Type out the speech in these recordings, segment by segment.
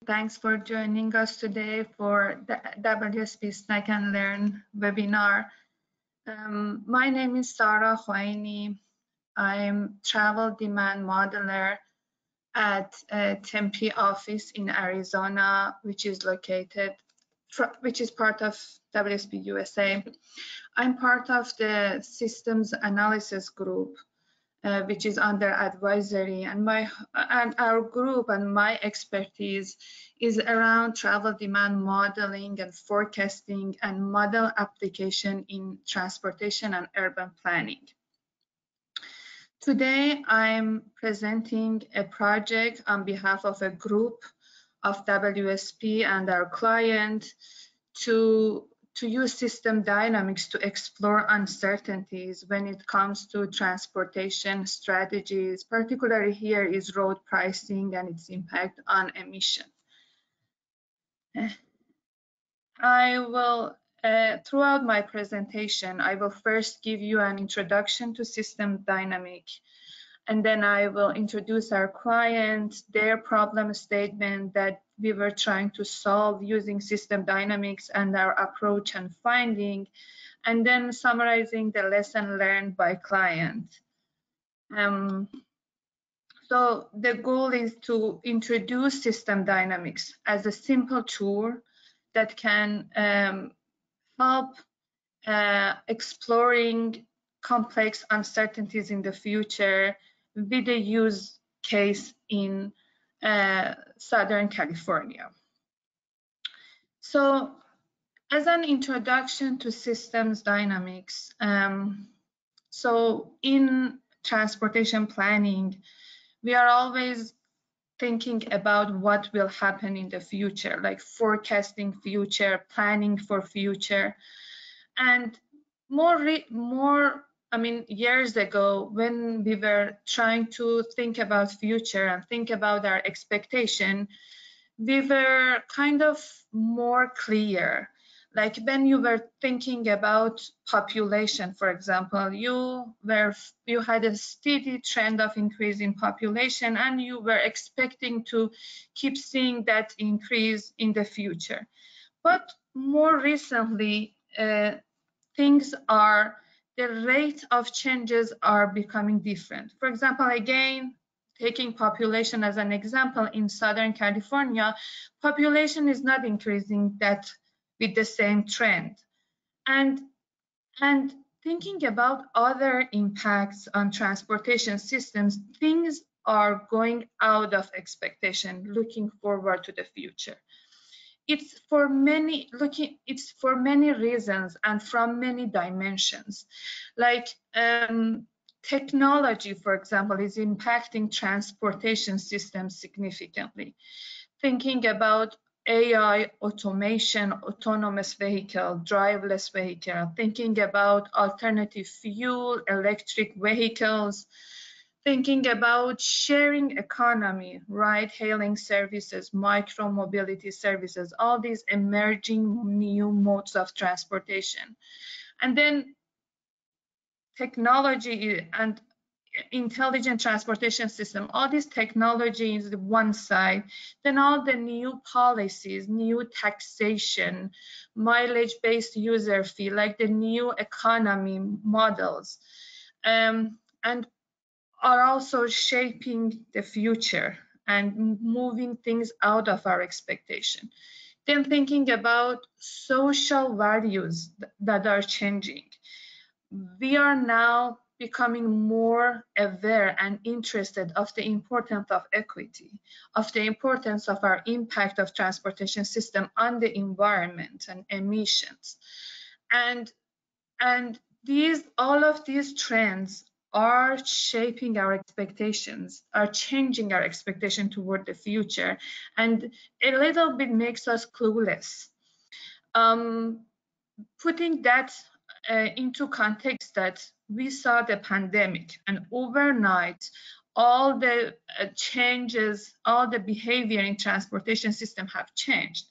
Thanks for joining us today for the WSP Snack and Learn webinar. My name is Sarah Khoaini. I'm travel demand modeler at Tempe office in Arizona, which is part of WSP USA. I'm part of the systems analysis group, which is under advisory, and our group and my expertise is around travel demand modeling and forecasting and model application in transportation and urban planning. Today, I'm presenting a project on behalf of a group of WSP and our client to use system dynamics to explore uncertainties when it comes to transportation strategies. Particularly here is road pricing and its impact on emission. I will, throughout my presentation, I will first give you an introduction to system dynamic, and then I will introduce our client, their problem statement that we were trying to solve using system dynamics and our approach and finding, and then summarizing the lesson learned by client. So the goal is to introduce system dynamics as a simple tool that can help exploring complex uncertainties in the future with a use case in Southern California. So as an introduction to systems dynamics, so in transportation planning, we are always thinking about what will happen in the future, like forecasting future, planning for future. And years ago, when we were trying to think about future and think about our expectation, we were kind of more clear. Like when you were thinking about population, for example, you had a steady trend of increase in population, and you were expecting to keep seeing that increase in the future. But more recently, the rate of changes are becoming different. For example, again, taking population as an example, in Southern California, population is not increasing that with the same trend. And thinking about other impacts on transportation systems, things are going out of expectation, looking forward to the future. It's for many reasons and from many dimensions. Like technology, for example, is impacting transportation systems significantly. Thinking about AI, automation, autonomous vehicle, driverless vehicle, thinking about alternative fuel, electric vehicles, thinking about sharing economy, ride-hailing services, micro-mobility services, all these emerging new modes of transportation. And then technology and intelligent transportation system, all this technology is one side, then all the new policies, new taxation, mileage-based user fee, like the new economy models, and are also shaping the future and moving things out of our expectation. Then thinking about social values that are changing. We are now becoming more aware and interested of the importance of equity, of the importance of our impact of transportation system on the environment and emissions. And all of these trends are shaping our expectations, are changing our expectation toward the future, and a little bit makes us clueless. Putting that into context, that we saw the pandemic, and overnight all the changes, all the behavior in transportation system have changed.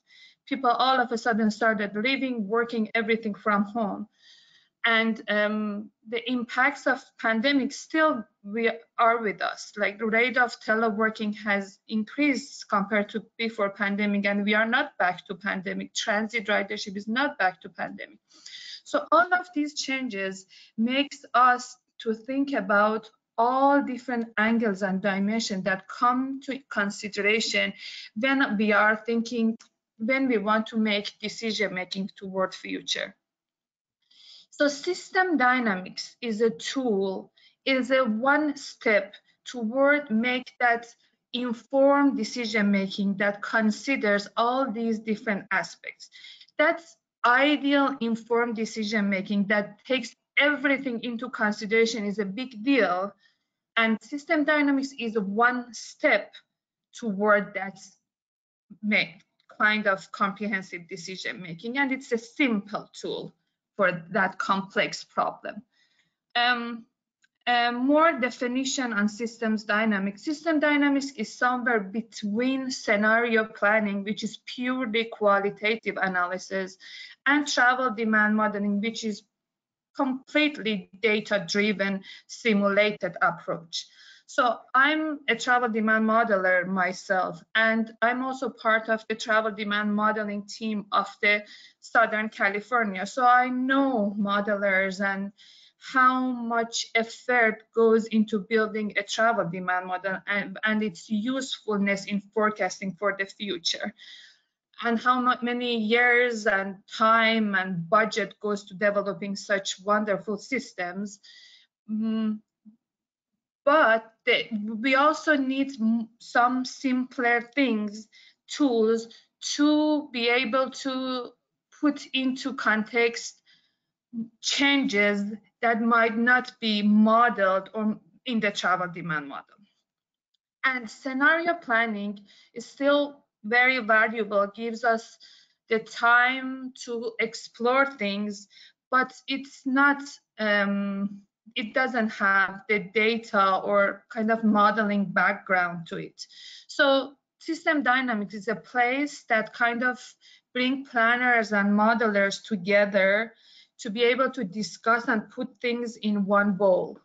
People all of a sudden started living, working, everything from home. And the impacts of pandemic still are with us. Like the rate of teleworking has increased compared to before pandemic, and we are not back to pandemic. Transit ridership is not back to pandemic. So all of these changes makes us to think about all different angles and dimensions that come to consideration when we are thinking, when we want to make decision making toward future. So system dynamics is a tool, is a one step toward make that informed decision making that considers all these different aspects. That's ideal informed decision making that takes everything into consideration is a big deal. And system dynamics is one step toward that kind of comprehensive decision making, and it's a simple tool for that complex problem. More definition on systems dynamics. System dynamics is somewhere between scenario planning, which is purely qualitative analysis, and travel demand modeling, which is completely data-driven simulated approach. So I'm a travel demand modeler myself, and I'm also part of the travel demand modeling team of the Southern California. So I know modelers and how much effort goes into building a travel demand model and its usefulness in forecasting for the future, and how many years and time and budget goes to developing such wonderful systems. But we also need some simpler things, tools, to be able to put into context changes that might not be modeled or in the travel demand model. And scenario planning is still very valuable, gives us the time to explore things, but it's not, it doesn't have the data or kind of modeling background to it. So system dynamics is a place that kind of bring planners and modelers together to be able to discuss and put things in one bowl.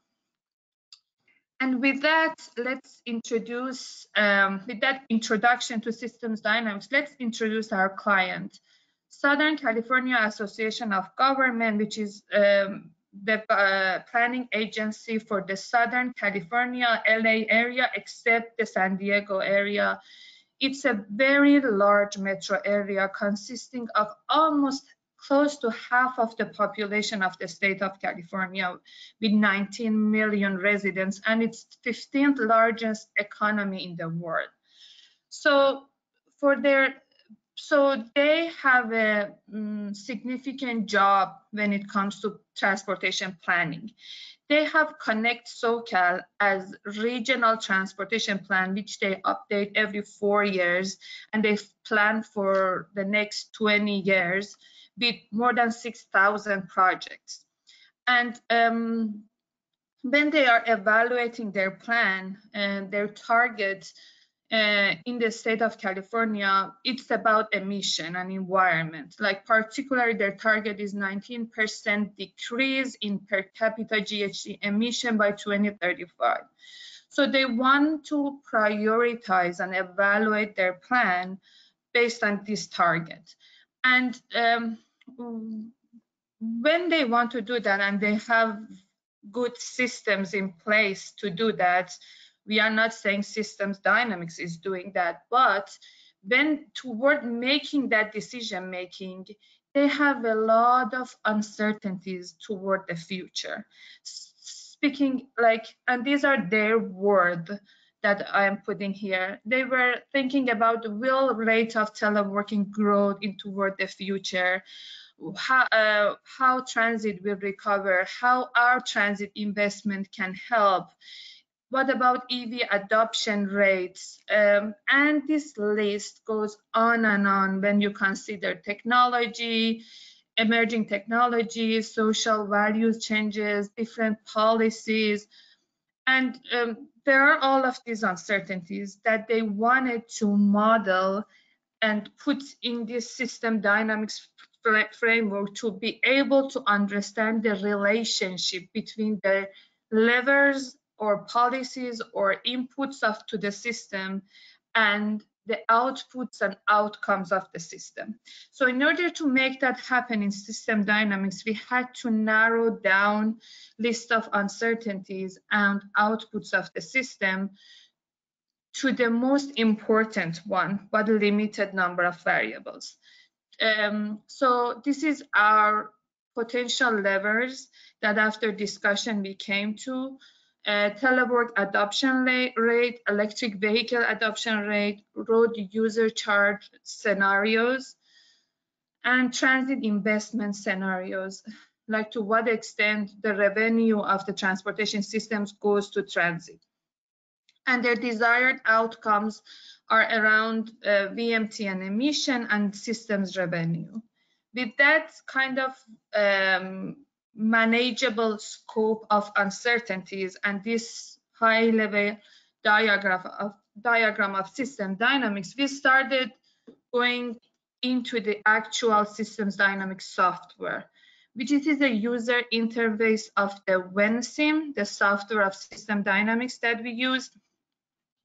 And with that, let's introduce, with that introduction to systems dynamics, let's introduce our client. Southern California Association of Government, which is the planning agency for the Southern California, LA area, except the San Diego area. It's a very large metro area consisting of almost close to half of the population of the state of California with 19 million residents, and it's 15th largest economy in the world. So they have a significant job when it comes to transportation planning. They have Connect SoCal as regional transportation plan, which they update every 4 years, and they plan for the next 20 years with more than 6,000 projects. And when they are evaluating their plan and their target in the state of California, it's about emission and environment. Like particularly their target is 19% decrease in per capita GHG emission by 2035. So they want to prioritize and evaluate their plan based on this target. And when they want to do that and they have good systems in place to do that, we are not saying systems dynamics is doing that, but when toward making that decision making, they have a lot of uncertainties toward the future. Speaking like, and these are their words that I am putting here. They were thinking about will rate of teleworking grow toward the future, how transit will recover, how our transit investment can help. What about EV adoption rates? And this list goes on and on when you consider technology, emerging technologies, social values changes, different policies. And there are all of these uncertainties that they wanted to model and put in this system dynamics framework to be able to understand the relationship between the levers or policies or inputs to the system and the outputs and outcomes of the system. So in order to make that happen in system dynamics, we had to narrow down list of uncertainties and outputs of the system to the most important one, but limited number of variables. So this is our potential levers that after discussion we came to. Telework adoption rate, electric vehicle adoption rate, road user charge scenarios, and transit investment scenarios, like to what extent the revenue of the transportation systems goes to transit. And their desired outcomes are around VMT and emission and systems revenue. With that kind of manageable scope of uncertainties and this high-level diagram of system dynamics, we started going into the actual systems dynamics software, which is a user interface of the WinSim, the software of system dynamics that we use.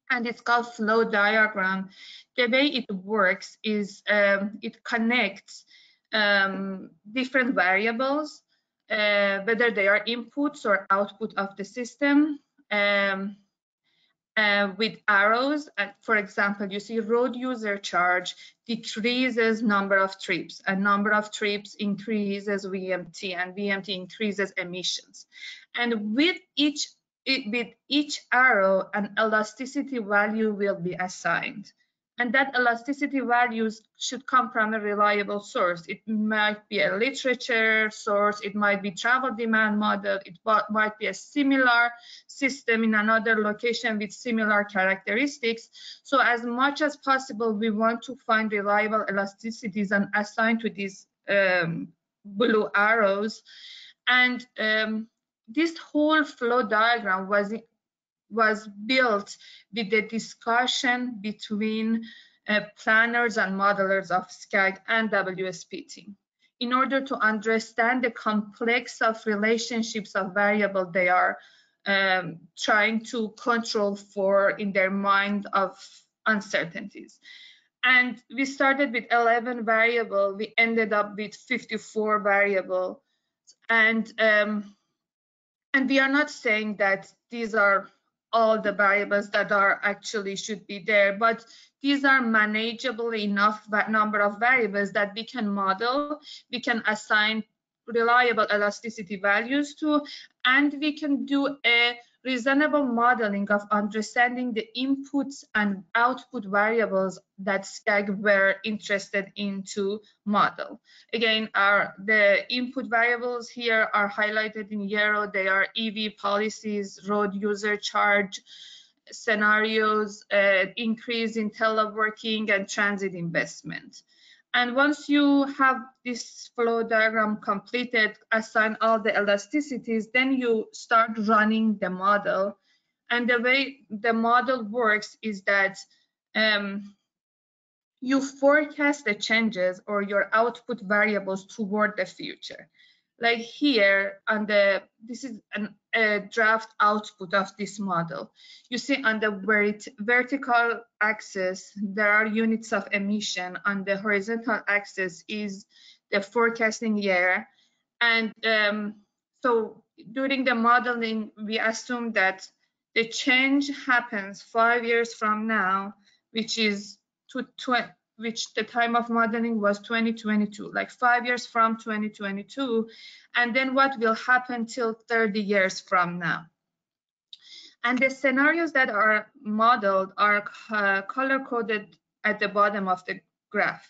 And it's called flow diagram. The way it works is it connects different variables, whether they are inputs or output of the system, with arrows. And for example, you see road user charge decreases number of trips, and number of trips increases VMT, and VMT increases emissions. And with each arrow, an elasticity value will be assigned. And that elasticity values should come from a reliable source. It might be a literature source, it might be travel demand model, it might be a similar system in another location with similar characteristics. So as much as possible, we want to find reliable elasticities and assign to these blue arrows. And this whole flow diagram was built with the discussion between planners and modelers of SCAG and WSPT in order to understand the complex of relationships of variable they are trying to control for in their mind of uncertainties. And we started with 11 variable, we ended up with 54 variable. And we are not saying that these are all the variables that are actually should be there, but these are manageable enough number of variables that we can model, we can assign reliable elasticity values to, and we can do a reasonable modeling of understanding the inputs and output variables that SCAG were interested in to model. Again, the input variables here are highlighted in yellow. They are EV policies, road user charge scenarios, increase in teleworking, and transit investment. And once you have this flow diagram completed, assign all the elasticities, then you start running the model. And the way the model works is that you forecast the changes or your output variables toward the future. Like here on this is a draft output of this model. You see on the vertical axis, there are units of emission. On the horizontal axis is the forecasting year. And so during the modeling, we assume that the change happens 5 years from now, which is which the time of modeling was 2022, like 5 years from 2022, and then what will happen till 30 years from now. And the scenarios that are modeled are color-coded at the bottom of the graph.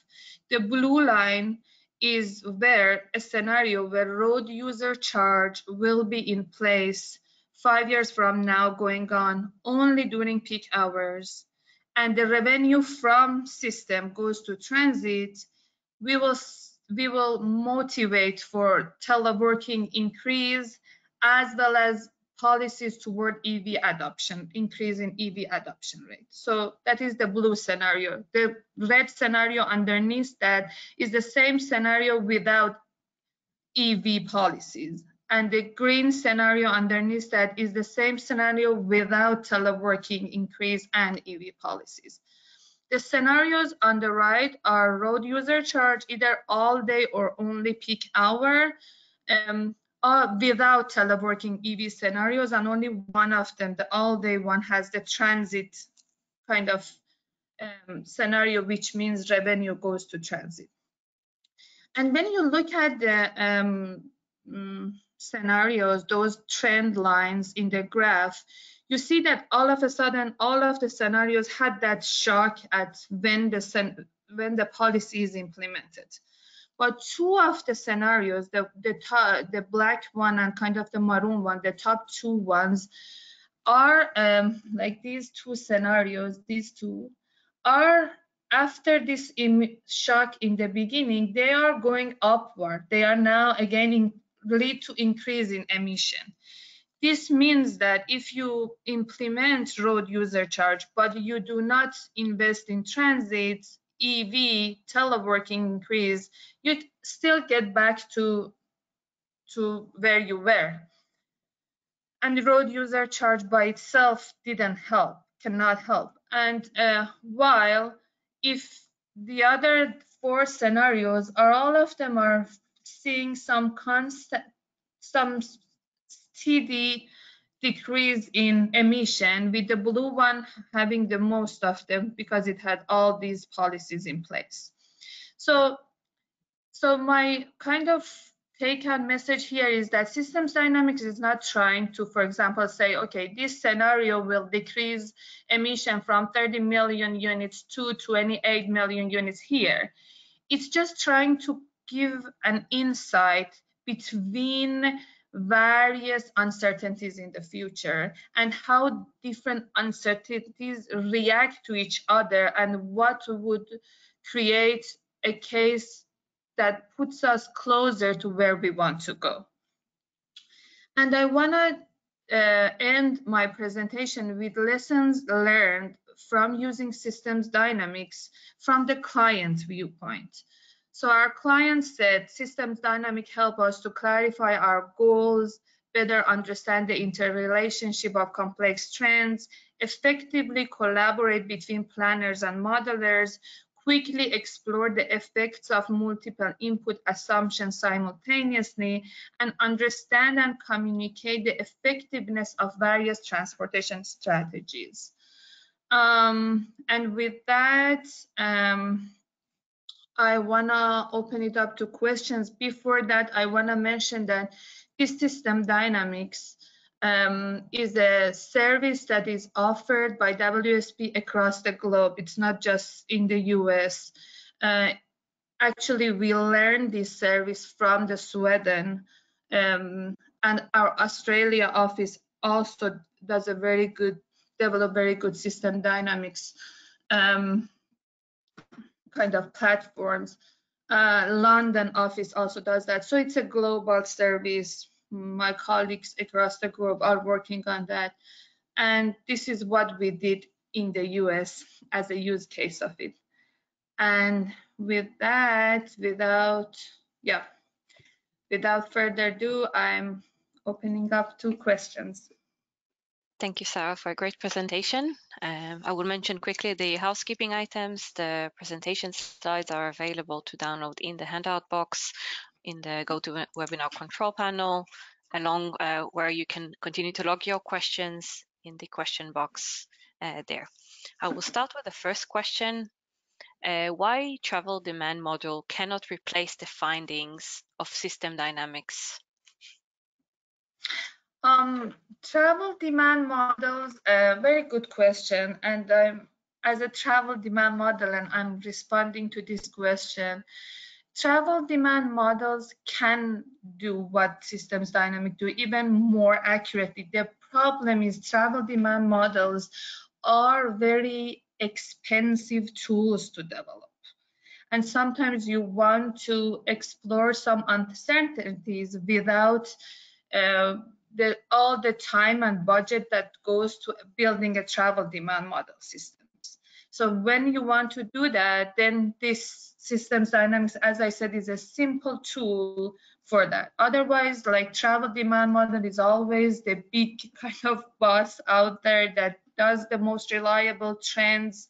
The blue line is where a scenario where road user charge will be in place 5 years from now, going on only during peak hours, and the revenue from system goes to transit. We will motivate for teleworking increase as well as policies toward EV adoption, increase in EV adoption rate. So that is the blue scenario. The red scenario underneath that is the same scenario without EV policies. And the green scenario underneath that is the same scenario without teleworking increase and EV policies. The scenarios on the right are road user charge, either all day or only peak hour, without teleworking EV scenarios, and only one of them, the all day one, has the transit kind of scenario, which means revenue goes to transit. And when you look at the scenarios, those trend lines in the graph, you see that all of a sudden, all of the scenarios had that shock at when the policy is implemented. But two of the scenarios, the black one and kind of the maroon one, the top two ones, are like these two scenarios. These two are, after this shock in the beginning, they are going upward. They are now again lead to increase in emission. This means that if you implement road user charge, but you do not invest in transit, EV, teleworking increase, you still get back to where you were. And the road user charge by itself didn't help, cannot help. And while if the other four scenarios are, all of them are seeing some constant, some steady decrease in emission, with the blue one having the most of them because it had all these policies in place. So my kind of take-home message here is that systems dynamics is not trying to, for example, say, okay, this scenario will decrease emission from 30 million units to 28 million units here. It's just trying to give an insight between various uncertainties in the future and how different uncertainties react to each other, and what would create a case that puts us closer to where we want to go. And I want to end my presentation with lessons learned from using systems dynamics from the client viewpoint. So our client said systems dynamics help us to clarify our goals, better understand the interrelationship of complex trends, effectively collaborate between planners and modelers, quickly explore the effects of multiple input assumptions simultaneously, and understand and communicate the effectiveness of various transportation strategies. And with that, I want to open it up to questions. Before that, I want to mention that this system dynamics is a service that is offered by WSP across the globe. It's not just in the US. Actually, we learned this service from the Sweden, and our Australia office also does develop very good system dynamics kind of platforms. London office also does that. So it's a global service. My colleagues across the globe are working on that. And this is what we did in the US as a use case of it. And with that, without further ado, I'm opening up to questions. Thank you, Sarah, for a great presentation. I will mention quickly the housekeeping items. The presentation slides are available to download in the handout box in the GoToWebinar control panel, along where you can continue to log your questions in the question box there. I will start with the first question. Why travel demand model cannot replace the findings of system dynamics? Travel demand models, very good question. And as a travel demand model, and I'm responding to this question, travel demand models can do what systems dynamics do, even more accurately. The problem is travel demand models are very expensive tools to develop. And sometimes you want to explore some uncertainties without all the time and budget that goes to building a travel demand model systems. So when you want to do that, then this systems dynamics, as I said, is a simple tool for that. Otherwise, like travel demand model is always the big kind of boss out there that does the most reliable trends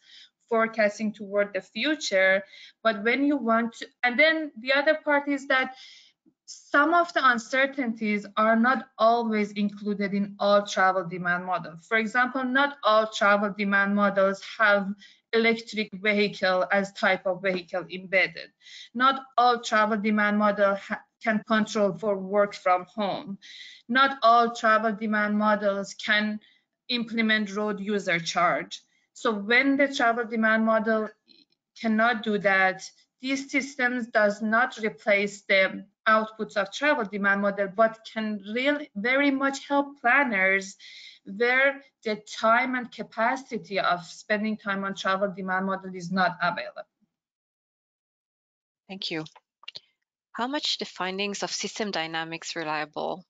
forecasting toward the future. But when you want to, and then the other part is that some of the uncertainties are not always included in all travel demand models. For example, not all travel demand models have electric vehicle as type of vehicle embedded. Not all travel demand model can control for work from home. Not all travel demand models can implement road user charge. So when the travel demand model cannot do that, these systems does not replace the outputs of travel demand model, but can really very much help planners where the time and capacity of spending time on travel demand model is not available. Thank you. How much the findings of system dynamics reliable?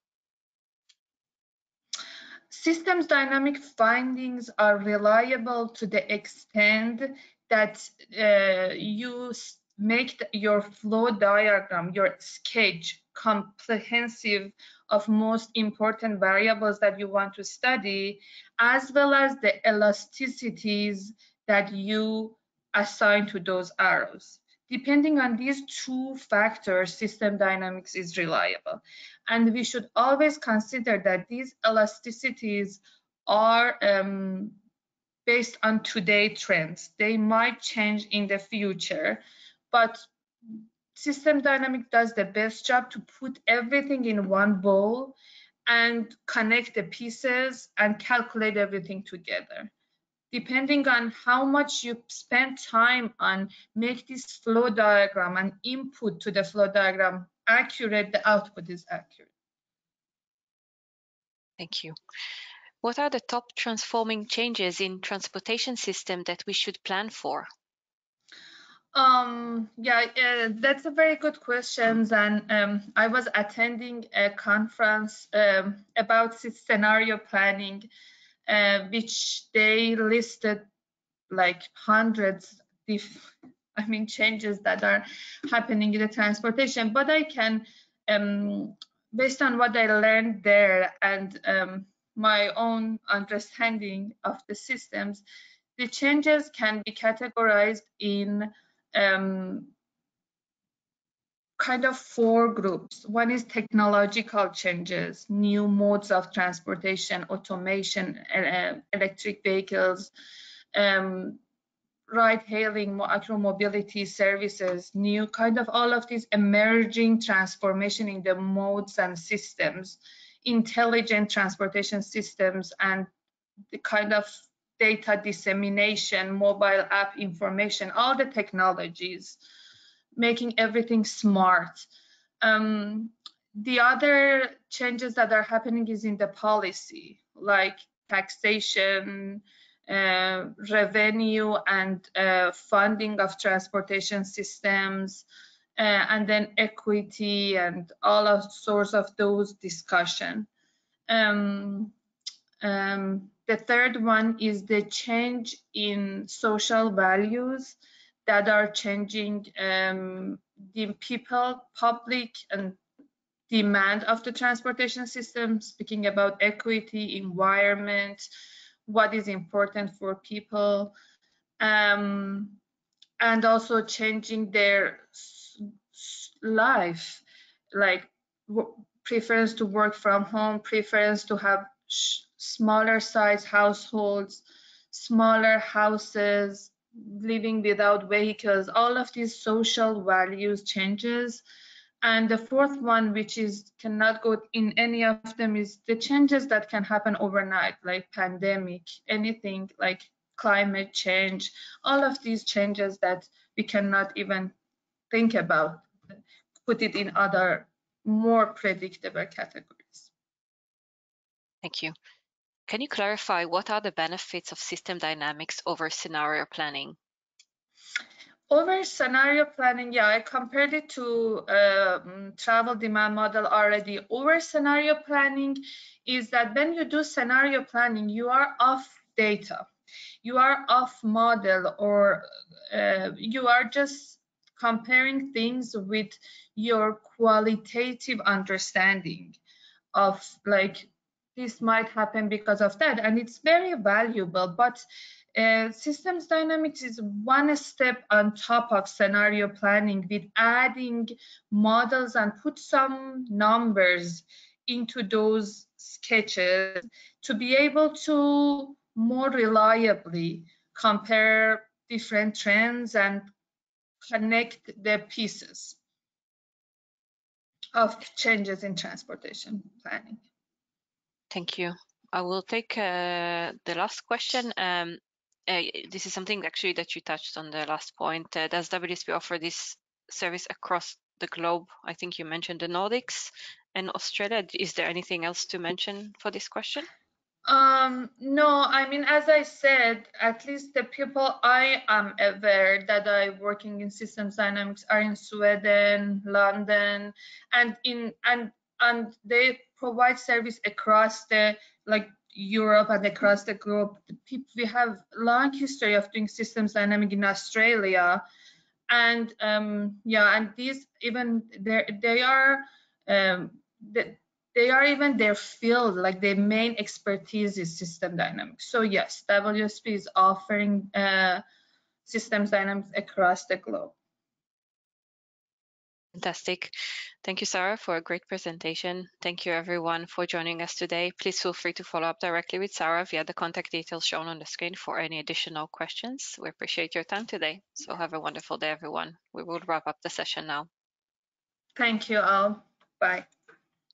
Systems dynamic findings are reliable to the extent that you make your flow diagram, your sketch, comprehensive of most important variables that you want to study, as well as the elasticities that you assign to those arrows. Depending on these two factors, system dynamics is reliable. And we should always consider that these elasticities are based on today's trends. They might change in the future, but system dynamics does the best job to put everything in one bowl and connect the pieces and calculate everything together. Depending on how much you spend time on make this flow diagram and input to the flow diagram accurate, the output is accurate. Thank you. What are the top transforming changes in transportation system that we should plan for? That's a very good question. And I was attending a conference about scenario planning, which they listed like hundreds changes that are happening in the transportation. But I can, based on what I learned there and my own understanding of the systems, the changes can be categorized in kind of four groups. One is technological changes, new modes of transportation, automation, electric vehicles, ride-hailing, micro-mobility services, new kind of all of these emerging transformation in the modes and systems, intelligent transportation systems, and the kind of data dissemination, mobile app information, all the technologies, making everything smart. The other changes that are happening is in the policy, like taxation, revenue and funding of transportation systems, and then equity and all of sorts of those discussion. The third one is the change in social values that are changing the people, public, and demand of the transportation system, speaking about equity, environment, what is important for people, and also changing their life, like preference to work from home, preference to have smaller size households, smaller houses, living without vehicles, all of these social values changes. And the fourth one, which is cannot go in any of them, is the changes that can happen overnight, like pandemic, anything like climate change, all of these changes that we cannot even think about, put it in other more predictable categories. Thank you. Can you clarify what are the benefits of system dynamics over scenario planning? Over scenario planning, yeah, I compared it to travel demand model already. Over scenario planning is that when you do scenario planning, you are off data, you are off model, or you are just comparing things with your qualitative understanding of like this might happen because of that, and it's very valuable. But systems dynamics is one step on top of scenario planning, with adding models and put some numbers into those sketches to be able to more reliably compare different trends and connect the pieces of changes in transportation planning. Thank you. I will take the last question. This is something actually that you touched on the last point. Does WSP offer this service across the globe? I think you mentioned the Nordics and Australia. Is there anything else to mention for this question? No, I mean, as I said, at least the people I am aware that are working in systems dynamics are in Sweden, London, and they provide service across the like Europe and across the globe. We have long history of doing systems dynamic in Australia, and yeah, and these even they are they are even their field, like their main expertise is system dynamics. So yes, WSP is offering systems dynamics across the globe. Fantastic. Thank you, Sarah, for a great presentation. Thank you, everyone, for joining us today. Please feel free to follow up directly with Sarah via the contact details shown on the screen for any additional questions. We appreciate your time today. So have a wonderful day, everyone. We will wrap up the session now. Thank you all. Bye.